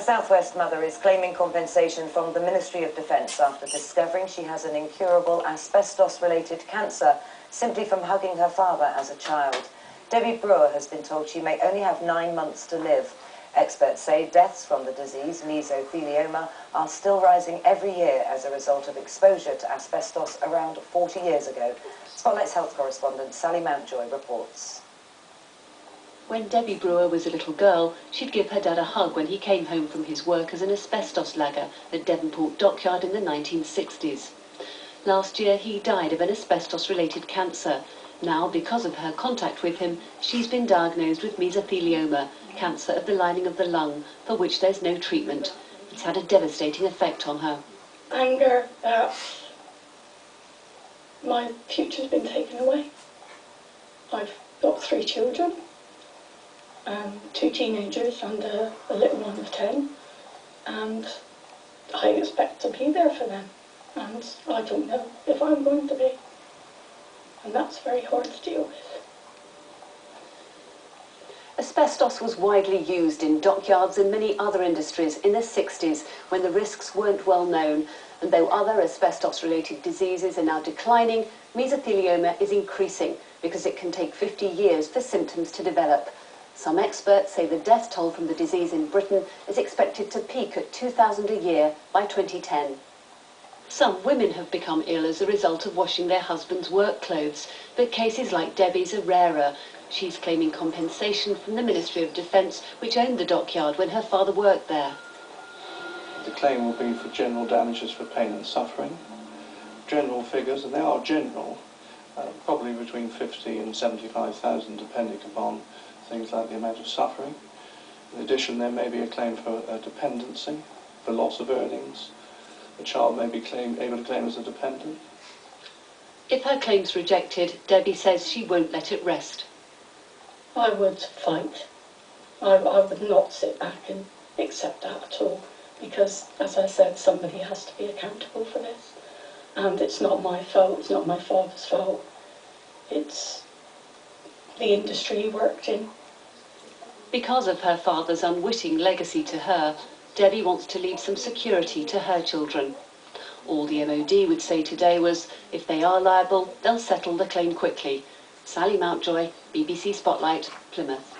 South West mother is claiming compensation from the Ministry of Defence after discovering she has an incurable asbestos-related cancer simply from hugging her father as a child. Debbie Brewer has been told she may only have 9 months to live. Experts say deaths from the disease, mesothelioma, are still rising every year as a result of exposure to asbestos around 40 years ago. Spotlight's health correspondent Sally Mountjoy reports. When Debbie Brewer was a little girl, she'd give her dad a hug when he came home from his work as an asbestos lagger at Devonport Dockyard in the 1960s. Last year, he died of an asbestos-related cancer. Now, because of her contact with him, she's been diagnosed with mesothelioma, cancer of the lining of the lung, for which there's no treatment. It's had a devastating effect on her. Anger that my future's been taken away. I've got 3 children. 2 teenagers and a little one of 10, and I expect to be there for them, and I don't know if I'm going to be, and that's very hard to deal with. Asbestos was widely used in dockyards and many other industries in the 60s when the risks weren't well known, and though other asbestos-related diseases are now declining, mesothelioma is increasing because it can take 50 years for symptoms to develop. Some experts say the death toll from the disease in Britain is expected to peak at 2,000 a year by 2010. Some women have become ill as a result of washing their husband's work clothes, but cases like Debbie's are rarer. She's claiming compensation from the Ministry of Defence, which owned the dockyard when her father worked there. The claim will be for general damages for pain and suffering. General figures, and they are general, probably between 50 and 75,000 depending upon things like the amount of suffering. In addition, there may be a claim for dependency, for loss of earnings. The child may be able to claim as a dependent. If her claim's rejected, Debbie says she won't let it rest. I would fight. I would not sit back and accept that at all, because, as I said, somebody has to be accountable for this. And it's not my fault, it's not my father's fault. It's the industry he worked in. Because of her father's unwitting legacy to her, Debbie wants to leave some security to her children. All the MOD would say today was, if they are liable, they'll settle the claim quickly. Sally Mountjoy, BBC Spotlight, Plymouth.